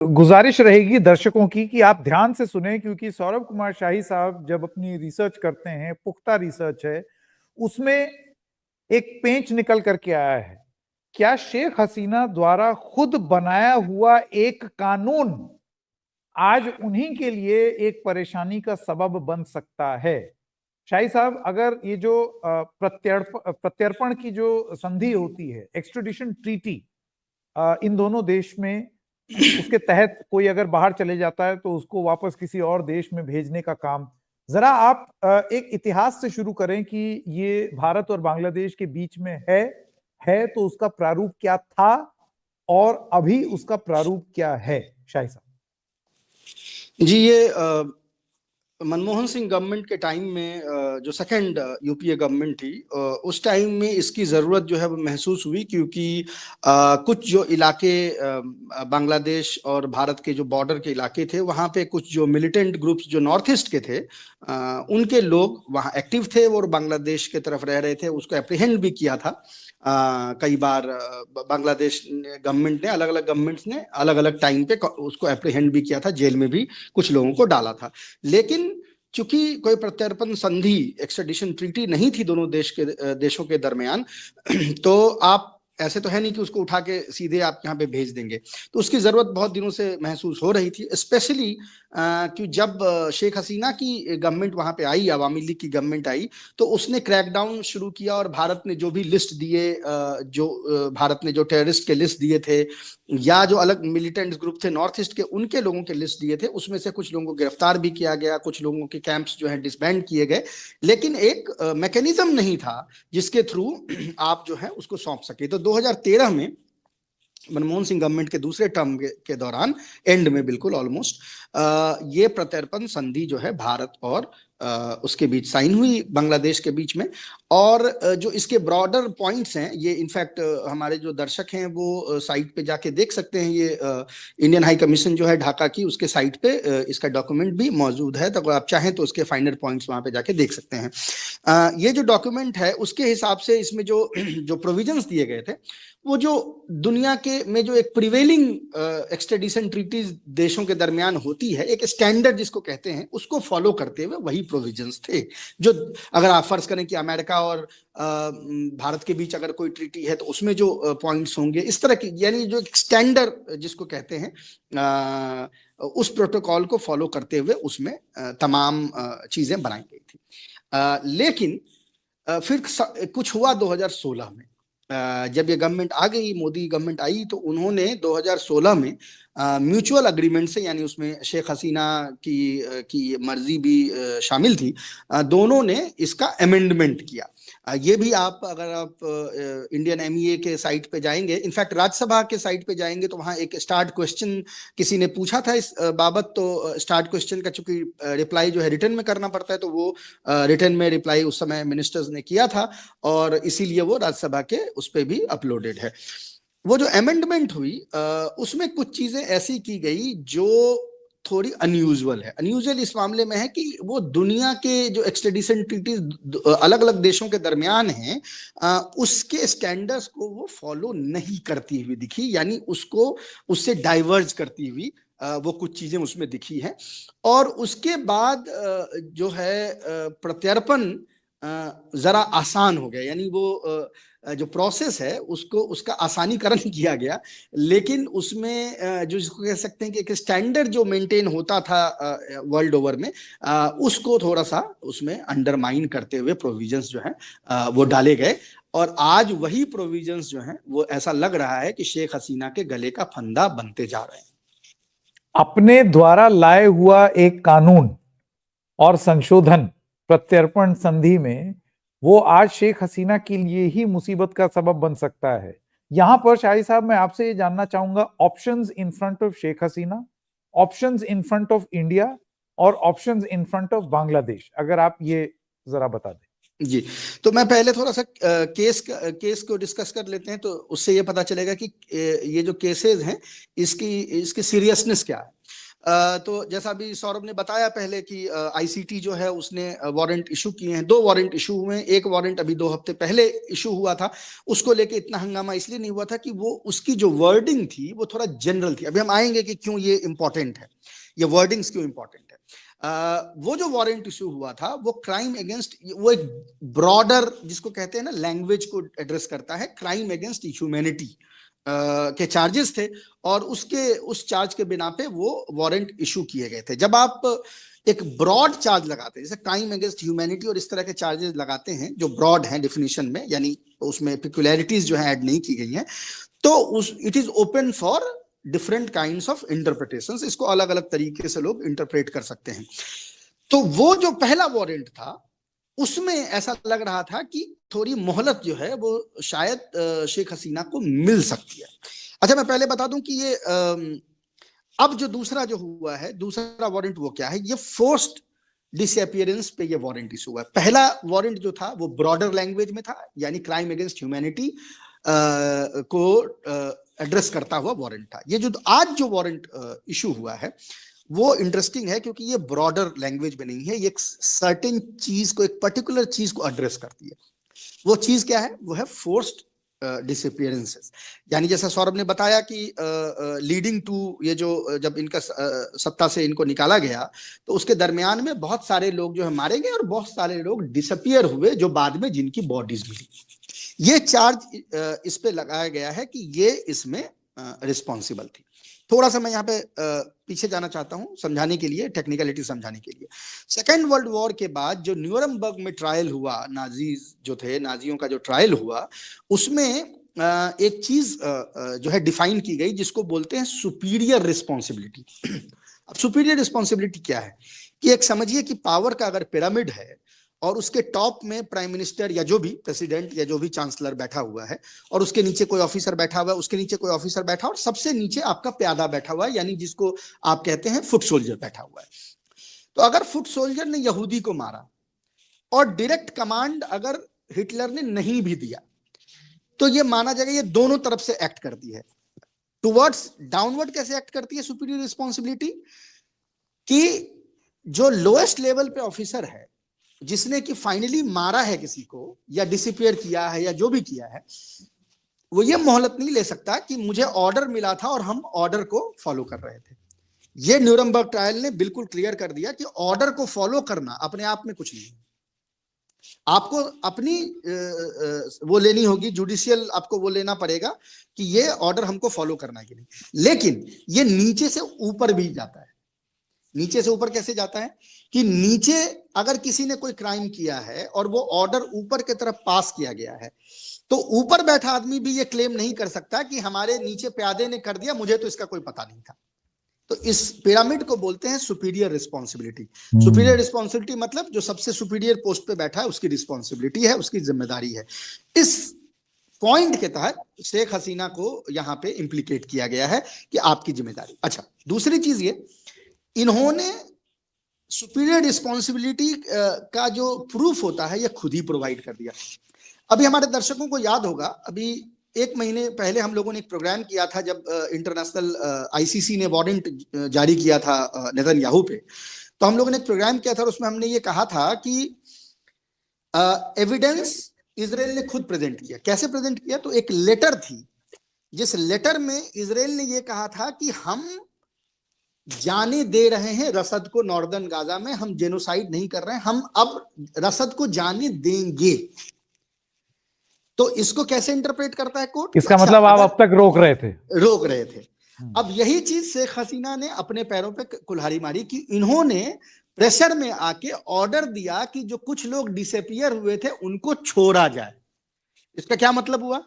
गुजारिश रहेगी दर्शकों की कि आप ध्यान से सुने, क्योंकि सौरभ कुमार शाही साहब जब अपनी रिसर्च करते हैं, पुख्ता रिसर्च है, उसमें एक पेंच निकल करके आया है। क्या शेख हसीना द्वारा खुद बनाया हुआ एक कानून आज उन्हीं के लिए एक परेशानी का सबब बन सकता है? शाही साहब, अगर ये जो प्रत्यर्पण की जो संधि होती है, एक्सट्रेडिशन ट्रीटी, इन दोनों देश में, उसके तहत कोई अगर बाहर चले जाता है तो उसको वापस किसी और देश में भेजने का काम, जरा आप एक इतिहास से शुरू करें कि ये भारत और बांग्लादेश के बीच में है तो उसका प्रारूप क्या था और अभी उसका प्रारूप क्या है? शाही साहब जी, ये मनमोहन सिंह गवर्नमेंट के टाइम में जो सेकंड यूपीए गवर्नमेंट थी, उस टाइम में इसकी ज़रूरत जो है वो महसूस हुई, क्योंकि कुछ जो इलाके बांग्लादेश और भारत के जो बॉर्डर के इलाके थे, वहाँ पे कुछ जो मिलिटेंट ग्रुप्स जो नॉर्थ ईस्ट के थे, उनके लोग वहाँ एक्टिव थे और बांग्लादेश के तरफ रह रहे थे। उसको अप्रीहेंड भी किया था कई बार बांग्लादेश गवर्नमेंट ने, अलग अलग गवर्नमेंट्स ने अलग अलग टाइम पे उसको अप्रीहेंड भी किया था, जेल में भी कुछ लोगों को डाला था। लेकिन चूंकि कोई प्रत्यर्पण संधि, एक्सट्रेडिशन ट्रीटी नहीं थी दोनों देशों के दरमियान, तो आप ऐसे तो है नहीं कि उसको उठा के सीधे आप यहाँ पे भेज देंगे। तो उसकी जरूरत बहुत दिनों से महसूस हो रही थी, स्पेशली कि जब शेख हसीना की गवर्नमेंट वहां पे आई, अवामी लीग की गवर्नमेंट आई, तो उसने क्रैकडाउन शुरू किया और भारत ने जो भी लिस्ट दिए, भारत ने जो टेररिस्ट के लिस्ट दिए थे या जो अलग मिलिटेंट ग्रुप थे नॉर्थ ईस्ट के, उनके लोगों के लिस्ट दिए थे, उसमें से कुछ लोगों को गिरफ्तार भी किया गया, कुछ लोगों के कैंप्स जो है डिसबैंड किए गए। लेकिन एक मैकेनिज्म नहीं था जिसके थ्रू आप जो है उसको सौंप सके। तो 2013 में मनमोहन सिंह गवर्नमेंट के दूसरे टर्म के दौरान, एंड में बिल्कुल ऑलमोस्ट, ये प्रत्यर्पण संधि जो है भारत और उसके बीच साइन हुई, बांग्लादेश के बीच में। और जो इसके ब्रॉडर पॉइंट्स हैं, ये इनफैक्ट हमारे जो दर्शक हैं वो साइट पे जाके देख सकते हैं। ये इंडियन हाई कमीशन जो है ढाका की, उसके साइट पे इसका डॉक्यूमेंट भी मौजूद है, तो अगर आप चाहें तो उसके फाइनल पॉइंट्स वहां पे जाके देख सकते हैं। ये जो डॉक्यूमेंट है उसके हिसाब से इसमें जो जो प्रोविजंस दिए गए थे, वो जो दुनिया के में जो एक प्रिवेलिंग एक्सट्रेडिशन ट्रीटीज देशों के दरमियान होती है, एक स्टैंडर्ड जिसको कहते हैं, उसको फॉलो करते हुए वही प्रोविजंस थे। जो अगर आप फर्ज करें कि अमेरिका और भारत के बीच अगर कोई ट्रीटी है तो उसमें जो पॉइंट्स होंगे, इस तरह की, यानी जो स्टैंडर्ड जिसको कहते हैं, उस प्रोटोकॉल को फॉलो करते हुए उसमें तमाम चीजें बनाई गई थी। लेकिन फिर कुछ हुआ 2016 में, जब ये गवर्नमेंट आ गई, मोदी गवर्नमेंट आई, तो उन्होंने 2016 में म्यूचुअल अग्रीमेंट से, यानी उसमें शेख हसीना की मर्जी भी शामिल थी, दोनों ने इसका अमेंडमेंट किया। ये भी आप, अगर आप इंडियन एमईए के साइट पे जाएंगे, इनफैक्ट राज्यसभा के साइट पे जाएंगे, तो वहाँ एक स्टार्ट क्वेश्चन किसी ने पूछा था इस बाबत। तो स्टार्ट क्वेश्चन का चूंकि रिप्लाई जो है रिटर्न में करना पड़ता है, तो वो रिटर्न में रिप्लाई उस समय मिनिस्टर्स ने किया था, और इसीलिए वो राज्यसभा के उस पर भी अपलोडेड है। वो जो अमेंडमेंट हुई, उसमें कुछ चीजें ऐसी की गई जो थोड़ी अनयूजुअल है। अनयूजुअल इस मामले में है कि वो दुनिया के जो एक्सट्रेडिशन ट्रीटीज अलग अलग देशों के दरमियान हैं, उसके स्टैंडर्ड्स को वो फॉलो नहीं करती हुई दिखी, यानी उसको उससे डाइवर्ज करती हुई वो कुछ चीजें उसमें दिखी है। और उसके बाद जो है प्रत्यर्पण जरा आसान हो गया, यानी वो जो प्रोसेस है उसको, उसका आसानीकरण किया गया। लेकिन उसमें जो जिसको कह सकते हैं कि एक स्टैंडर्ड जो मेंटेन होता था वर्ल्ड ओवर में, उसको थोड़ा सा उसमें अंडरमाइन करते हुए प्रोविजंस जो है वो डाले गए। और आज वही प्रोविजंस जो हैं वो ऐसा लग रहा है कि शेख हसीना के गले का फंदा बनते जा रहे हैं। अपने द्वारा लाए हुआ एक कानून और संशोधन प्रत्यर्पण संधि में, वो आज शेख हसीना के लिए ही मुसीबत का सबब बन सकता है। यहां पर शाही साहब, मैं आपसे ये जानना चाहूंगा, options in front of Sheikh Hasina, options in front of India और options in front of Bangladesh, अगर आप ये जरा बता दें। जी, तो मैं पहले थोड़ा सा केस को डिस्कस कर लेते हैं, तो उससे ये पता चलेगा कि ये जो केसेस हैं इसकी सीरियसनेस क्या है। तो जैसा भी सौरभ ने बताया पहले कि आईसीटी जो है उसने वारंट इशू किए हैं, 2 वारंट इशू हुए हैं। एक वारंट अभी 2 हफ्ते पहले इशू हुआ था, उसको लेके इतना हंगामा इसलिए नहीं हुआ था कि वो उसकी जो वर्डिंग थी वो थोड़ा जनरल थी। अभी हम आएंगे कि क्यों ये इंपॉर्टेंट है, ये वर्डिंग्स क्यों इंपॉर्टेंट है। वो जो वारंट इशू हुआ था वो क्राइम अगेंस्ट, वो एक ब्रॉडर जिसको कहते हैं ना लैंग्वेज को एड्रेस करता है, क्राइम अगेंस्ट ह्यूमैनिटी के चार्जेस थे, और उस चार्ज के बिना पे वो वारंट इशू किए गए थे। जब आप एक ब्रॉड चार्ज लगाते हैं जैसे क्राइम अगेंस्ट ह्यूमैनिटी और इस तरह के चार्जेस लगाते हैं जो ब्रॉड हैं डेफिनेशन में, यानी उसमें पिक्युलैरिटीज जो है ऐड नहीं की गई हैं, तो it is open for different kinds of interpretations. इसको अलग अलग तरीके से लोग इंटरप्रेट कर सकते हैं। तो वो जो पहला वारंट था उसमें ऐसा लग रहा था कि थोड़ी मोहलत जो है वो शायद शेख हसीना को मिल सकती है। अच्छा, मैं पहले बता दूं कि ये अब जो दूसरा जो हुआ है, दूसरा वारंट वो क्या है, ये फोर्स्ड डिसअपियरेंस पे ये वारंट इशू हुआ है। पहला वारंट जो था वो ब्रॉडर लैंग्वेज में था, यानी क्राइम अगेंस्ट ह्यूमैनिटी को एड्रेस करता हुआ वारंट था। ये जो आज जो वारंट इशू हुआ है वो इंटरेस्टिंग है क्योंकि ये ब्रॉडर लैंग्वेज में नहीं है, ये एक सर्टेन चीज को, एक पर्टिकुलर चीज को एड्रेस करती है। वो चीज क्या है, वो है फोर्स्ड डिसअपियरेंसेस। यानी जैसा सौरभ ने बताया कि लीडिंग टू ये जो जब इनका सत्ता से इनको निकाला गया तो उसके दरमियान में बहुत सारे लोग जो है मारे गए और बहुत सारे लोग डिसअपियर हुए जो बाद में जिनकी बॉडीज मिली। ये चार्ज इस पे लगाया गया है कि ये इसमें रिस्पॉन्सिबल थी। थोड़ा सा मैं यहाँ पे पीछे जाना चाहता हूँ समझाने के लिए, टेक्निकलिटी समझाने के लिए। सेकेंड वर्ल्ड वॉर के बाद जो न्यूरमबर्ग में ट्रायल हुआ, नाजीज जो थे, नाजियों का जो ट्रायल हुआ, उसमें एक चीज जो है डिफाइन की गई जिसको बोलते हैं सुपीरियर रिस्पॉन्सिबिलिटी। अब सुपीरियर रिस्पॉन्सिबिलिटी क्या है कि एक समझिए कि पावर का अगर पिरामिड है और उसके टॉप में प्राइम मिनिस्टर या जो भी प्रेसिडेंट या जो भी चांसलर बैठा हुआ है और उसके नीचे कोई ऑफिसर बैठा हुआ है, उसके नीचे कोई ऑफिसर बैठा और सबसे नीचे आपका प्यादा बैठा हुआ है, यानी जिसको आप कहते हैं फुट सोल्जर बैठा हुआ है। तो अगर फुट सोल्जर ने यहूदी को मारा और डायरेक्ट कमांड अगर हिटलर ने नहीं भी दिया तो ये माना जाएगा ये दोनों तरफ से एक्ट करती है। टुवर्ड्स डाउनवर्ड कैसे एक्ट करती है सुपीरियर रिस्पॉन्सिबिलिटी, कि जो लोएस्ट लेवल पे ऑफिसर है जिसने कि फाइनली मारा है किसी को या डिसअपियर किया है या जो भी किया है, वो ये मोहलत नहीं ले सकता कि मुझे ऑर्डर मिला था और हम ऑर्डर को फॉलो कर रहे थे। ये न्यूरमबर्ग ट्रायल ने बिल्कुल क्लियर कर दिया कि ऑर्डर को फॉलो करना अपने आप में कुछ नहीं है। आपको अपनी वो लेनी होगी, जुडिशियल आपको वो लेना पड़ेगा कि ये ऑर्डर हमको फॉलो करना है कि नहीं। लेकिन ये नीचे से ऊपर भी जाता है। नीचे से ऊपर कैसे जाता है कि नीचे अगर किसी ने कोई क्राइम किया है और वो ऑर्डर ऊपर की तरफ पास किया गया है तो ऊपर बैठा आदमी भी ये क्लेम नहीं कर सकता कि हमारे नीचे प्यादे ने कर दिया, मुझे तो इसका कोई पता नहीं था। तो इस पिरामिड को बोलते हैं सुपीरियर रिस्पॉन्सिबिलिटी। सुपीरियर रिस्पॉन्सिबिलिटी मतलब जो सबसे सुपीरियर पोस्ट पे बैठा है उसकी रिस्पॉन्सिबिलिटी है, उसकी जिम्मेदारी है। इस पॉइंट के तहत शेख हसीना को यहां पे इंप्लीकेट किया गया है कि आपकी जिम्मेदारी। अच्छा, दूसरी चीज ये, इन्होंने सुपीरियर रिस्पॉन्सिबिलिटी का जो प्रूफ होता है ये खुद ही प्रोवाइड कर दिया। अभी हमारे दर्शकों को याद होगा, अभी 1 महीने पहले हम लोगों ने एक प्रोग्राम किया था जब इंटरनेशनल आईसीसी ने वारंट जारी किया था नेतन्याहू पे। तो हम लोगों ने एक प्रोग्राम किया था और उसमें हमने ये कहा था कि एविडेंस इजराइल ने खुद प्रेजेंट किया। कैसे प्रेजेंट किया, तो एक लेटर थी जिस लेटर में इजराइल ने ये कहा था कि हम जाने दे रहे हैं रसद को नॉर्दर्न गाजा में, हम जेनोसाइड नहीं कर रहे हैं, हम अब रसद को जाने देंगे। तो इसको कैसे इंटरप्रेट करता है कोर्ट? इसका मतलब आप अब तक रोक रहे थे। अब यही चीज शेख हसीना ने अपने पैरों पे कुल्हाड़ी मारी कि इन्होंने प्रेशर में आके ऑर्डर दिया कि जो कुछ लोग डिसअपियर हुए थे उनको छोड़ा जाए। इसका क्या मतलब हुआ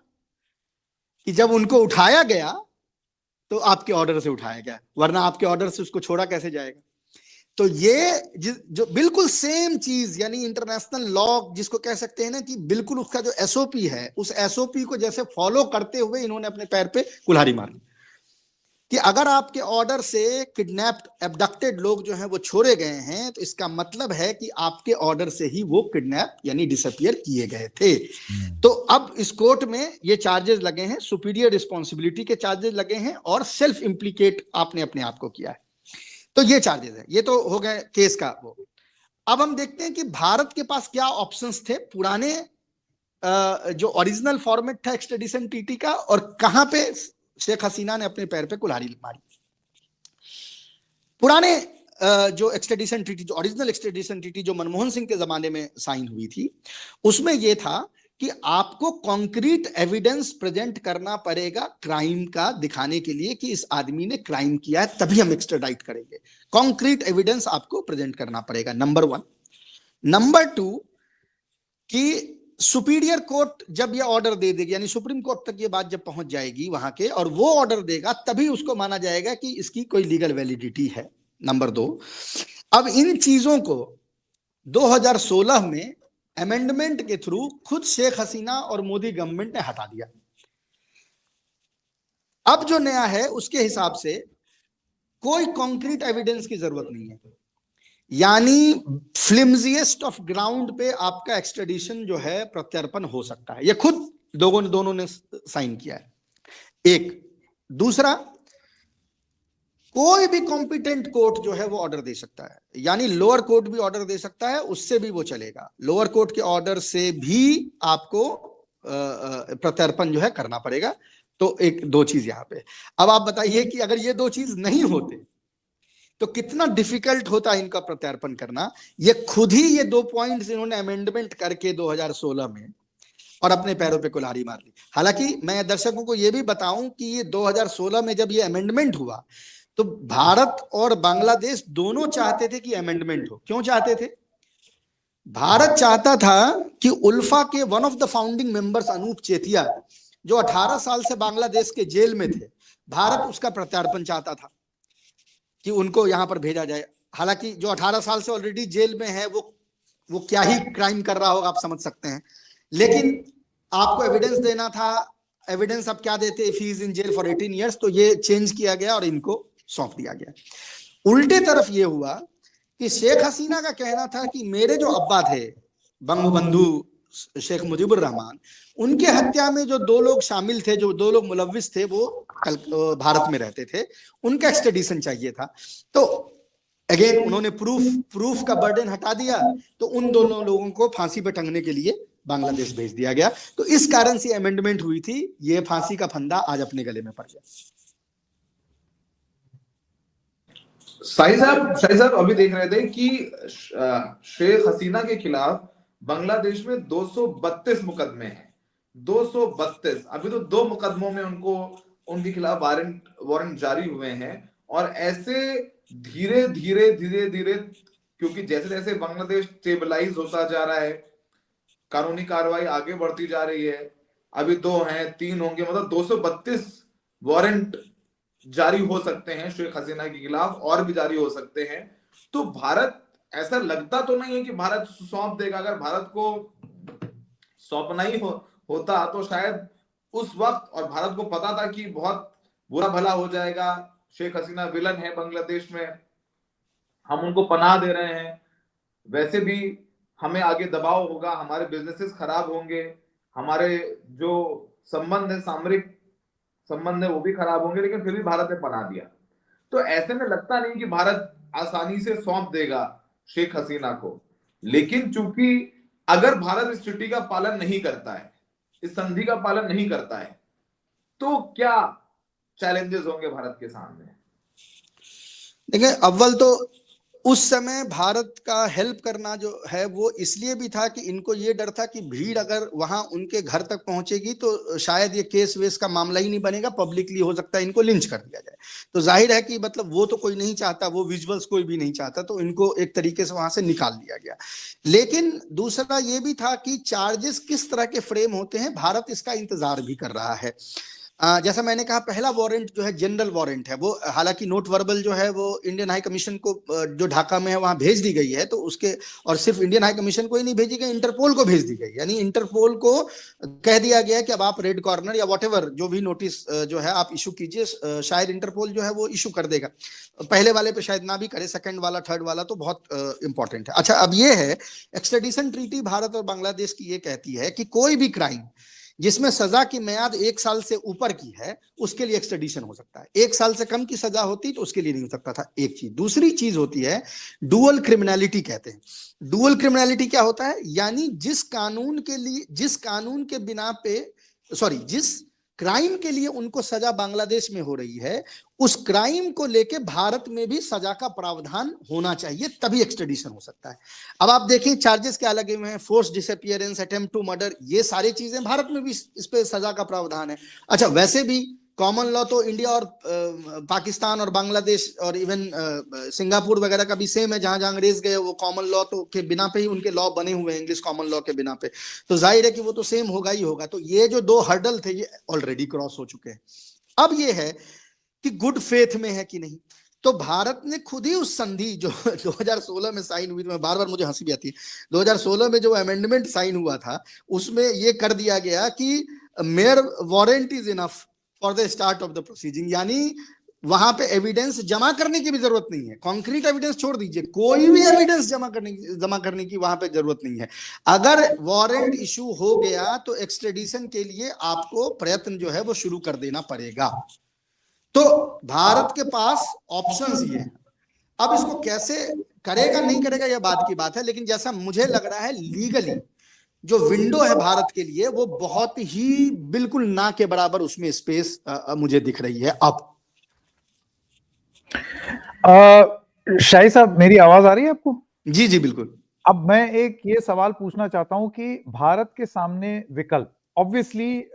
कि जब उनको उठाया गया तो आपके ऑर्डर से उठाया गया, वरना आपके ऑर्डर से उसको छोड़ा कैसे जाएगा। तो ये जो बिल्कुल सेम चीज, यानी इंटरनेशनल लॉ जिसको कह सकते हैं ना कि बिल्कुल उसका जो एसओपी है उस एसओपी को जैसे फॉलो करते हुए इन्होंने अपने पैर पे कुल्हाड़ी मारी कि अगर आपके ऑर्डर से किडनैप्ड, एब्डक्टेड लोग जो हैं वो छोड़े गए हैं तो इसका मतलब है कि आपके ऑर्डर से ही वो किडनैप यानी डिसअपियर किए गए थे। तो अब इस कोर्ट में ये चार्जेस लगे हैं, सुपीरियर रिस्पॉन्सिबिलिटी के चार्जेस लगे हैं और सेल्फ इंप्लीकेट आपने अपने आप को किया है। तो ये चार्जेस है, ये तो हो गए केस का वो। अब हम देखते हैं कि भारत के पास क्या ऑप्शंस थे पुराने जो ओरिजिनल फॉर्मेट था एक्सट्रेडिशन ट्रीटी का, और कहां पे शेख हसीना ने अपने पैर पे कुल्हाड़ी मारी। पुराने जो एक्सट्रेडिशन ट्रीटी, जो ओरिजिनल एक्सट्रेडिशन ट्रीटी जो मनमोहन सिंह के जमाने में साइन हुई थी, उसमें यह था कि आपको कॉन्क्रीट एविडेंस प्रेजेंट करना पड़ेगा क्राइम का, दिखाने के लिए कि इस आदमी ने क्राइम किया है, तभी हम एक्स्ट्राडाइट करेंगे। कॉन्क्रीट एविडेंस आपको प्रेजेंट करना पड़ेगा, नंबर 1। नंबर 2 कि सुपीरियर कोर्ट जब यह ऑर्डर दे देगी, यानी सुप्रीम कोर्ट तक ये बात जब पहुंच जाएगी वहां के, और वो ऑर्डर देगा, तभी उसको माना जाएगा कि इसकी कोई लीगल वैलिडिटी है। नंबर 2, अब इन चीजों को 2016 में अमेंडमेंट के थ्रू खुद शेख हसीना और मोदी गवर्नमेंट ने हटा दिया। अब जो नया है उसके हिसाब से कोई कॉन्क्रीट एविडेंस की जरूरत नहीं है, यानी फ्लिम्जिएस्ट ऑफ ग्राउंड पे आपका एक्सट्रेडिशन जो है प्रत्यर्पण हो सकता है। ये खुद दोनों ने साइन किया है, एक। दूसरा, कोई भी कॉम्पिटेंट कोर्ट जो है वो ऑर्डर दे सकता है, यानी लोअर कोर्ट भी ऑर्डर दे सकता है, उससे भी वो चलेगा। लोअर कोर्ट के ऑर्डर से भी आपको प्रत्यर्पण जो है करना पड़ेगा। तो एक दो चीज यहां पे। अब आप बताइए कि अगर ये दो चीज नहीं होते तो कितना डिफिकल्ट होता इनका प्रत्यर्पण करना। ये खुद ही ये 2 पॉइंट्स इन्होंने अमेंडमेंट करके 2016 में और अपने पैरों पे कुल्हाड़ी मार ली। हालांकि मैं दर्शकों को ये भी बताऊं कि ये 2016 में जब ये अमेंडमेंट हुआ तो भारत और बांग्लादेश दोनों चाहते थे कि अमेंडमेंट हो। क्यों चाहते थे? भारत चाहता था कि उल्फा के one of the founding members Anup Chetia, जो 18 साल से बांग्लादेश के जेल में थे, भारत उसका प्रत्यार्पण चाहता था कि उनको यहां पर भेजा जाए। हालांकि जो 18 साल से ऑलरेडी जेल में है वो क्या ही क्राइम कर रहा होगा, आप समझ सकते हैं। लेकिन आपको एविडेंस देना था, एविडेंस आप क्या देते? If he is in jail for 18 years, तो ये चेंज किया गया और इनको सौंप दिया गया। उल्टे तरफ ये हुआ कि शेख हसीना का कहना था कि मेरे जो अब्बा थे बंगबंधु शेख मुजीबुर रहमान, उनके हत्या में जो 2 लोग शामिल थे, जो 2 लोग मुलव्विस थे, वो भारत में रहते थे, उनका एक्सट्रेडिशन चाहिए था। तो अगेन उन्होंने प्रूफ का बर्डन हटा दिया, तो उन दोनों लोगों को फांसी पे टंगने के लिए बांग्लादेश भेज दिया गया। तो इस कारण से अमेंडमेंट हुई थी। ये फांसी का फंदा आज अपने गले में पड़ गया। शाही साहब अभी देख रहे थे कि शेख हसीना के खिलाफ बांग्लादेश में 232 मुकदमे हैं। 232। अभी तो 2 मुकदमों में उनके खिलाफ वारंट जारी हुए हैं। और ऐसे धीरे धीरे क्योंकि जैसे जैसे बांग्लादेश स्टेबलाइज होता जा रहा है, कानूनी कार्रवाई आगे बढ़ती जा रही है, अभी 2 हैं, 3 होंगे, मतलब 232 वारंट जारी हो सकते हैं शेख हसीना के खिलाफ, और भी जारी हो सकते हैं। तो भारत, ऐसा लगता तो नहीं है कि भारत सौंप देगा। अगर भारत को सौंपना ही होता तो शायद उस वक्त, और भारत को पता था कि बहुत बुरा भला हो जाएगा, शेख हसीना विलन है बांग्लादेश में, हम उनको पनाह दे रहे हैं, वैसे भी हमें आगे दबाव होगा, हमारे बिजनेसेस खराब होंगे, हमारे जो संबंध है, सामरिक संबंध है, वो भी खराब होंगे, लेकिन फिर भी भारत ने पनाह दिया। तो ऐसे में लगता नहीं कि भारत आसानी से सौंप देगा शेख हसीना को। लेकिन चूंकि अगर भारत इस चिट्ठी का पालन नहीं करता है, इस संधि का पालन नहीं करता है, तो क्या चैलेंजेस होंगे भारत के सामने? देखिए, अव्वल तो उस समय भारत का हेल्प करना जो है वो इसलिए भी था कि इनको ये डर था कि भीड़ अगर वहां उनके घर तक पहुंचेगी तो शायद ये केस वेस का मामला ही नहीं बनेगा, पब्लिकली हो सकता है इनको लिंच कर दिया जाए। तो जाहिर है कि मतलब वो तो कोई नहीं चाहता, वो विजुअल्स कोई भी नहीं चाहता, तो इनको एक तरीके से वहां से निकाल दिया गया। लेकिन दूसरा ये भी था कि चार्जेस किस तरह के फ्रेम होते हैं, भारत इसका इंतजार भी कर रहा है। जैसा मैंने कहा, पहला वारंट जो है जनरल वारंट है, वो हालांकि नोट वर्बल जो है वो इंडियन हाई कमीशन को जो ढाका में है वहां भेज दी गई है, तो उसके, और सिर्फ इंडियन हाई कमीशन को ही नहीं भेजी गई, इंटरपोल को भेज दी गई। यानी इंटरपोल को कह दिया गया है कि अब आप रेड कॉर्नर या व्हाटएवर जो भी नोटिस जो है आप इशू कीजिए। शायद इंटरपोल जो है वो इशू कर देगा, पहले वाले पे शायद ना भी करे, सेकंड वाला थर्ड वाला तो बहुत इंपॉर्टेंट है। अच्छा, अब ये है एक्सट्रेडिशन ट्रीटी भारत और बांग्लादेश की ये कहती है कि कोई भी क्राइम जिसमें सजा की मियाद 1 साल से ऊपर की है, उसके लिए एक्सट्रेडिशन हो सकता है। 1 साल से कम की सजा होती तो उसके लिए नहीं हो सकता था। एक चीज, दूसरी चीज होती है डुअल क्रिमिनलिटी कहते हैं। डुअल क्रिमिनलिटी क्या होता है? यानी जिस कानून के बिना पे जिस क्राइम के लिए उनको सजा बांग्लादेश में हो रही है, उस क्राइम को लेके भारत में भी सजा का प्रावधान होना चाहिए, तभी एक्सट्रेडिशन हो सकता है। अब आप देखिए चार्जेस क्या लगे हुए हैं, force disappearance, attempt to murder, ये सारी चीजें भारत में भी इस पे सजा का प्रावधान है। अच्छा, वैसे भी कॉमन लॉ तो इंडिया और पाकिस्तान और बांग्लादेश और इवन सिंगापुर वगैरह का भी सेम है। जहां जहां अंग्रेज गए वो कॉमन लॉ तो के बिना पे ही उनके लॉ बने हुए हैं, इंग्लिश कॉमन लॉ के बिना पे, तो जाहिर है कि वो तो सेम होगा ही होगा। तो ये जो 2 हर्डल थे ये ऑलरेडी क्रॉस हो चुके हैं। अब ये है कि गुड फेथ में है कि नहीं। तो भारत ने खुद ही उस संधि जो 2016 में साइन हुई, मैं बार बार मुझे हंसी भी आती है, 2016 में जो अमेंडमेंट साइन हुआ था उसमें ये कर दिया गया कि mayor warrant is enough for the start of the processing, यानी वहां पे एविडेंस जमा करने की भी जरूरत नहीं है। कॉन्क्रीट एविडेंस छोड़ दीजिए, कोई भी एविडेंस जमा करने की वहां पे जरूरत नहीं है। अगर वारंट इशू हो गया तो एक्सट्रेडिशन के लिए आपको प्रयत्न जो है वो शुरू कर देना पड़ेगा। तो भारत के पास ऑप्शंस ये हैं। अब इसको कैसे करेगा नहीं करेगा यह बात की बात है, लेकिन जैसा मुझे लग रहा है लीगली जो विंडो है भारत के लिए वो बहुत ही बिल्कुल ना के बराबर उसमें स्पेस मुझे दिख रही है। अब शाही साहब, मेरी आवाज आ रही है आपको? जी जी बिल्कुल। अब मैं एक ये सवाल पूछना चाहता हूं कि भारत के सामने विकल्प, ऑब्वियसली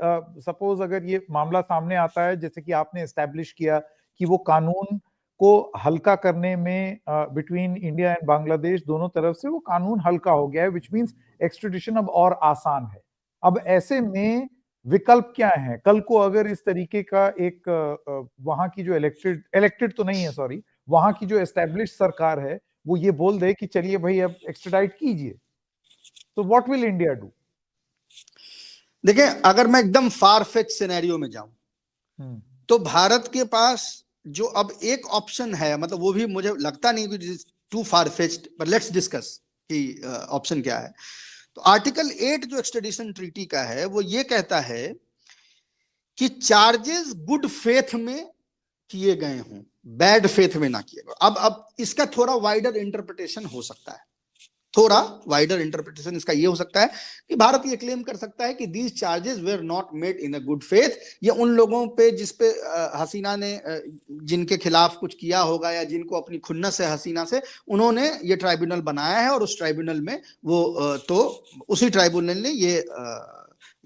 सपोज अगर ये मामला सामने आता है जैसे कि आपने एस्टैब्लिश किया कि वो कानून को हल्का करने में बिटवीन इंडिया एंड बांग्लादेश दोनों तरफ से वो कानून हल्का हो गया है, विच मींस एक्सट्रेडिशन अब और आसान है। अब ऐसे में विकल्प क्या है? कल को अगर इस तरीके का एक वहां की जो इलेक्टेड तो नहीं है, सॉरी, वहां की जो एस्टैब्लिश सरकार है वो ये बोल दे कि चलिए भाई अब एक्सट्राडाइट कीजिए, तो व्हाट विल इंडिया डू? देखिए, अगर मैं एकदम फार फेच सिनेरियो में जाऊं तो भारत के पास जो अब एक ऑप्शन है, मतलब वो भी मुझे लगता नहीं कि too far fetched, but let's discuss कि ऑप्शन क्या है। तो आर्टिकल 8 जो एक्सट्रेडिशन ट्रीटी का है वो ये कहता है कि चार्जेस गुड फेथ में किए गए हों, बैड फेथ में ना किए गए। अब इसका थोड़ा वाइडर इंटरप्रिटेशन हो सकता है। थोड़ा वाइडर इंटरप्रिटेशन इसका ये हो सकता है कि भारत ये क्लेम कर सकता है कि these charges were not made in a good faith. ये उन लोगों पे जिसपे हसीना ने जिनके खिलाफ कुछ किया होगा या जिनको अपनी खुन्नस है हसीना से, उन्होंने ये ट्राइब्यूनल बनाया है और उस ट्राइब्यूनल में वो तो उसी ट्राइब्यूनल ने ये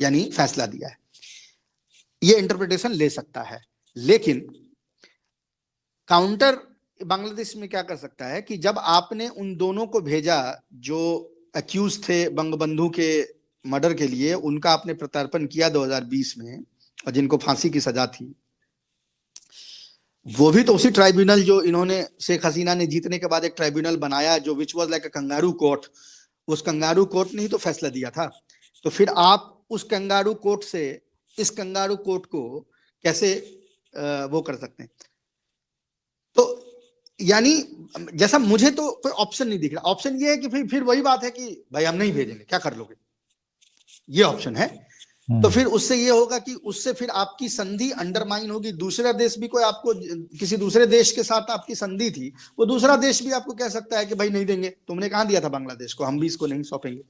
यानी फैसला दिया है। ये इंटरप्रिटेशन ले सकता है, लेकिन काउंटर बांग्लादेश में क्या कर सकता है कि जब आपने उन दोनों को भेजा जो अक्यूज थे बंगबंधु के मर्डर के लिए, उनका आपने प्रत्यर्पण किया 2020 में और जिनको फांसी की सजा थी, वो भी तो उसी ट्राइब्यूनल जो इन्होंने शेख हसीना ने जीतने के बाद एक ट्राइब्यूनल बनाया जो which was like a kangaroo court, उस कंगारू कोर्ट ने ही तो फैसला दिया था। तो फिर आप उस कंगारू कोर्ट से इस कंगारू कोर्ट को कैसे वो कर सकते हैं? तो यानी जैसा मुझे तो कोई ऑप्शन नहीं दिख रहा। ऑप्शन ये है कि फिर वही बात है कि भाई हम नहीं भेजेंगे, क्या कर लोगे, ये ऑप्शन है। तो फिर उससे ये होगा कि उससे फिर आपकी संधि अंडरमाइन होगी। दूसरा देश भी कोई आपको, किसी दूसरे देश के साथ आपकी संधि थी, वो दूसरा देश भी आपको कह सकता है कि भाई नहीं देंगे, तुमने कहां दिया था बांग्लादेश को, हम भी इसको नहीं सौंपेंगे।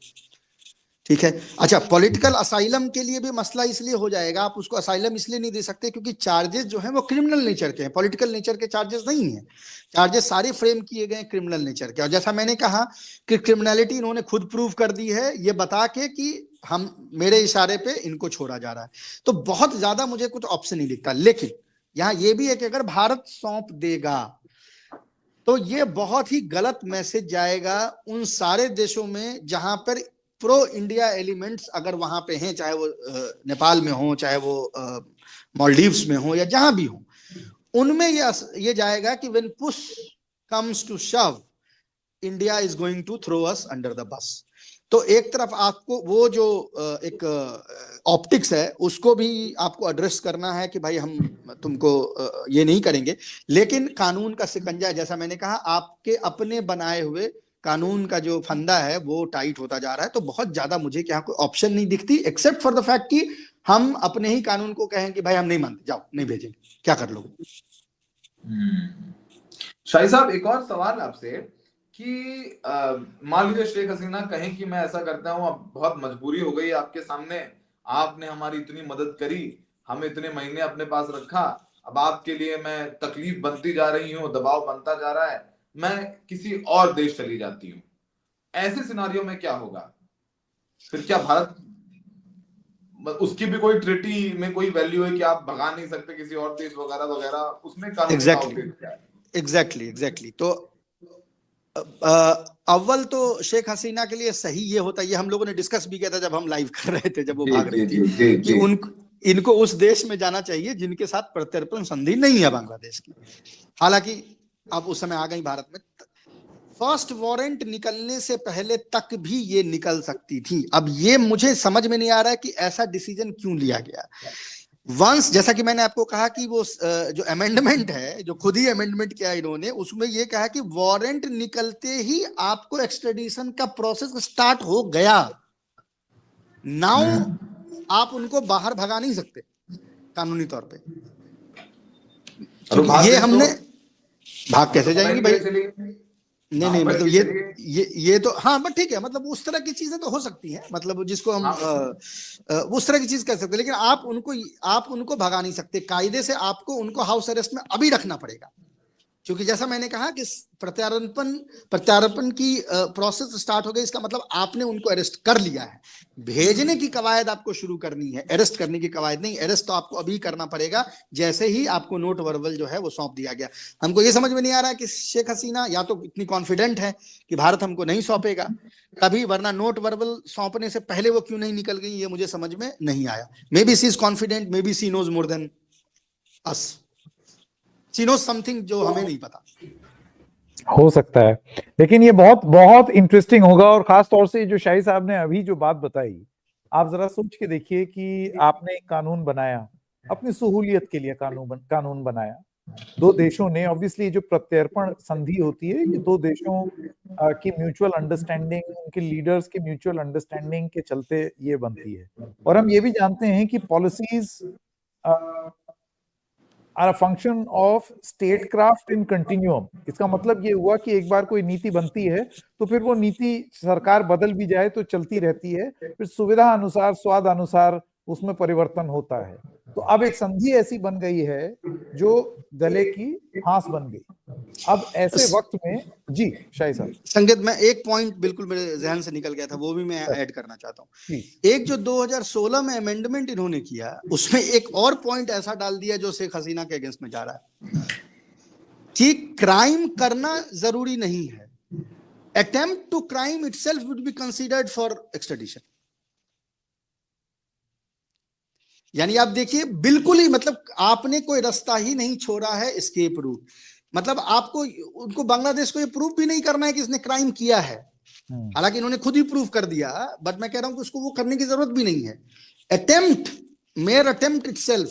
ठीक है। अच्छा, पॉलिटिकल असाइलम के लिए भी मसला इसलिए हो जाएगा, आप उसको असाइलम इसलिए नहीं दे सकते क्योंकि चार्जेस जो हैं वो क्रिमिनल नेचर के हैं, पॉलिटिकल नेचर के चार्जेस नहीं है। चार्जेस सारे फ्रेम किए गए क्रिमिनल नेचर के, और जैसा मैंने कहा कि क्रिमिनलिटी इन्होंने खुद प्रूव कर दी है ये बता के कि हम मेरे इशारे पे इनको छोड़ा जा रहा है। तो बहुत ज्यादा मुझे कुछ ऑप्शन नहीं दिखता। लेकिन यहाँ ये भी है कि अगर भारत सौंप देगा तो ये बहुत ही गलत मैसेज जाएगा उन सारे देशों में जहां पर प्रो इंडिया एलिमेंट्स अगर वहां पे हैं, चाहे वो नेपाल में हो, चाहे वो मालदीव्स में हो या जहां भी हो, उनमें ये जाएगा कि when push comes to shove India is going to throw us under the bus. तो एक तरफ आपको वो जो एक ऑप्टिक्स है उसको भी आपको एड्रेस करना है कि भाई हम तुमको ये नहीं करेंगे, लेकिन कानून का शिकंजा, जैसा मैंने कहा, आपके अपने बनाए हुए कानून का जो फंदा है वो टाइट होता जा रहा है। तो बहुत ज्यादा मुझे यहाँ कोई ऑप्शन नहीं दिखती एक्सेप्ट फॉर द फैक्ट कि हम अपने ही कानून को कहें कि भाई हम नहीं मानते, जाओ नहीं भेजेंगे, क्या कर लोगे? शाही साहब, एक और सवाल आपसे कि मान लीजिए शेख हसीना कहें कि मैं ऐसा करता हूं, अब बहुत मजबूरी हो गई आपके सामने, आपने हमारी इतनी मदद करी, हमें इतने महीने अपने पास रखा, अब आपके लिए मैं तकलीफ बनती जा रही हूँ, दबाव बनता जा रहा है, मैं किसी और देश चली जाती हूँ, ऐसे सिनारियो में क्या होगा? फिर क्या भारत, उसकी भी कोई ट्रिटी में कोई वैल्यू है कि आप भगा नहीं सकते किसी और देश वगैरह वगैरह, उसमें कानूनी एग्जैक्टली क्या है? एग्जैक्टली तो अव्वल तो शेख हसीना के लिए सही ये होता, ये हम लोगों ने डिस्कस भी किया था जब हम लाइव कर रहे थे, जब वो भाग रही थी, कि इनको उस देश में जाना चाहिए जिनके साथ प्रत्यर्पण संधि नहीं है बांग्लादेश की। हालांकि अब उस समय आ गई भारत में, फर्स्ट वारंट निकलने से पहले तक भी ये निकल सकती थी। अब ये मुझे समझ में नहीं आ रहा है कि ऐसा डिसीजन क्यों लिया गया। वंस, जैसा कि मैंने आपको कहा कि वो जो अमेंडमेंट है, जो खुद ही अमेंडमेंट किया इन्होंने, उसमें ये कहा कि वारंट निकलते ही आपको एक्सट्रेडिशन का प्रोसेस स्टार्ट हो गया। नाउ आप उनको बाहर भगा नहीं सकते कानूनी तौर पे, क्योंकि ये हमने भाग कैसे जाएंगी भाई? नहीं मतलब ये तो हाँ, बट ठीक है, मतलब उस तरह की चीजें तो हो सकती हैं, मतलब जिसको हम उस तरह की चीज कर सकते हैं, लेकिन आप उनको भगा नहीं सकते। कायदे से आपको उनको हाउस अरेस्ट में अभी रखना पड़ेगा, क्योंकि जैसा मैंने कहा कि प्रत्यार्पण की प्रोसेस स्टार्ट हो गई, इसका मतलब आपने उनको अरेस्ट कर लिया है। भेजने की कवायद आपको शुरू करनी है, अरेस्ट करने की कवायद नहीं। अरेस्ट तो आपको अभी करना पड़ेगा, जैसे ही आपको नोट वर्बल जो है वो सौंप दिया गया। हमको ये समझ में नहीं आ रहा है कि शेख हसीना या तो इतनी कॉन्फिडेंट है कि भारत हमको नहीं सौंपेगा कभी, वरना नोट वर्बल सौंपने से पहले वो क्यों नहीं निकल गई, ये मुझे समझ में नहीं आया। Maybe she is confident, maybe she knows more than us, she knows something जो हमें नहीं पता। हो सकता है, लेकिन ये बहुत बहुत इंटरेस्टिंग होगा, और खास तौर से जो शाही साहब ने अभी जो बात बताई, आप जरा सोच के देखिए कि आपने एक कानून बनाया, अपनी सहूलियत के लिए कानून बनाया, दो देशों ने, ऑब्वियसली जो प्रत्यर्पण संधि होती है ये दो देशों की म्यूचुअल अंडरस्टैंडिंग, उनके लीडर्स के म्यूचुअल अंडरस्टैंडिंग के चलते ये बनती है। और हम ये भी जानते हैं कि policies are a function of statecraft in continuum. इसका मतलब ये हुआ कि एक बार कोई नीति बनती है तो फिर वो नीति सरकार बदल भी जाए तो चलती रहती है, फिर सुविधा अनुसार, स्वाद अनुसार उसमें परिवर्तन होता है। तो अब एक संधि ऐसी बन गई है जो गले की फांस बन गई। अब ऐसे वक्त में, जी शाही साहब। संगीत, मैं एक पॉइंट बिल्कुल मेरे जहन से निकल गया था, वो भी मैं ऐड करना चाहता हूँ। एक जो 2016 में अमेंडमेंट इन्होंने किया, उसमें एक और पॉइंट ऐसा डाल दिया जो शेख हसीना के अगेंस्ट में जा रहा है कि क्राइम करना जरूरी नहीं है, attempt to crime itself would be considered for extradition. यानी आप देखिए, बिल्कुल ही, मतलब आपने कोई रास्ता ही नहीं छोड़ा है एस्केप रूट। मतलब आपको उनको, बांग्लादेश को ये प्रूफ भी नहीं करना है कि इसने क्राइम किया है, हालांकि इन्होंने खुद ही प्रूफ कर दिया, बट मैं कह रहा हूं कि उसको वो करने की जरूरत भी नहीं है। Attempt, mayor attempt itself.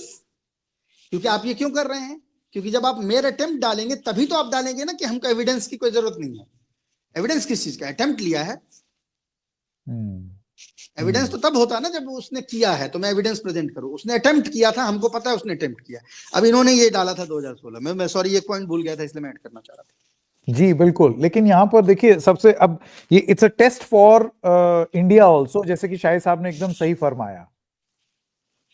क्योंकि आप ये क्यों कर रहे हैं? क्योंकि जब आप मेयर अटेम्प्ट डालेंगे तभी तो आप डालेंगे ना कि हमको एविडेंस की कोई जरूरत नहीं है। एविडेंस किस चीज का? अटेम्प्ट लिया है। एविडेंस तो तब होता है ना जब उसने किया है, तो मैं एविडेंस प्रेजेंट करूं। उसने अटेम्प्ट किया था, हमको पता है उसने अटेम्प्ट किया। अब इन्होंने ये डाला था 2016 में, मैं सॉरी एक पॉइंट भूल गया था, इसलिए मैं ऐड करना चाह रहा था। जी बिल्कुल, लेकिन यहाँ पर देखिए सबसे, अब ये it's a test for India also, जैसे कि शाही साहब ने एकदम सही फरमाया।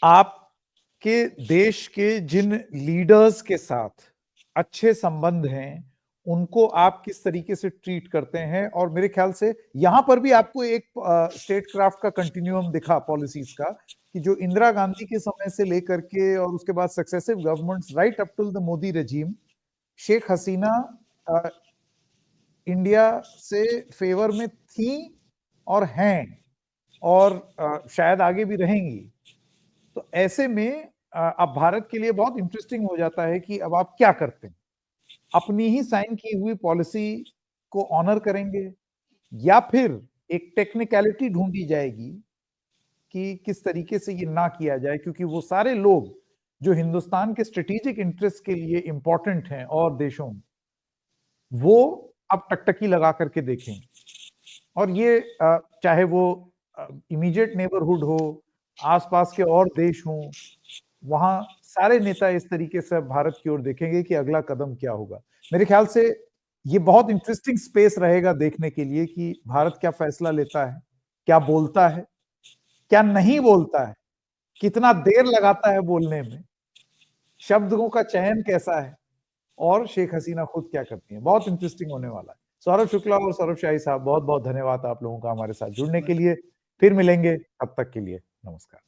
आपके देश के जिन लीडर्स के साथ अच्छे संबंध हैं उनको आप किस तरीके से ट्रीट करते हैं, और मेरे ख्याल से यहां पर भी आपको एक स्टेट क्राफ्ट का कंटिन्यूअम दिखा पॉलिसीज का, कि जो इंदिरा गांधी के समय से लेकर के और उसके बाद successive governments right up to the Modi regime, Sheikh Hasina India से फेवर में थी और हैं, और शायद आगे भी रहेंगी। तो ऐसे में अब भारत के लिए बहुत इंटरेस्टिंग हो जाता है कि अब आप क्या करते हैं, अपनी ही साइन की हुई पॉलिसी को ऑनर करेंगे या फिर एक टेक्निकलिटी ढूंढी जाएगी कि किस तरीके से ये ना किया जाए, क्योंकि वो सारे लोग जो हिंदुस्तान के स्ट्रेटेजिक इंटरेस्ट के लिए इंपॉर्टेंट हैं और देशों में, वो अब टकटकी लगा करके देखेंगे। और ये चाहे वो इमीडिएट नेबरहुड हो, आसपास के और देश हों, वहां सारे नेता इस तरीके से भारत की ओर देखेंगे कि अगला कदम क्या होगा। मेरे ख्याल से ये बहुत इंटरेस्टिंग स्पेस रहेगा देखने के लिए कि भारत क्या फैसला लेता है, क्या बोलता है, क्या नहीं बोलता है, कितना देर लगाता है बोलने में, शब्दों का चयन कैसा है और शेख हसीना खुद क्या करती हैं। बहुत इंटरेस्टिंग होने वाला है। सौरभ शुक्ला और सौरभ शाही साहब, बहुत बहुत धन्यवाद आप लोगों का हमारे साथ जुड़ने के लिए। फिर मिलेंगे, तब तक के लिए नमस्कार।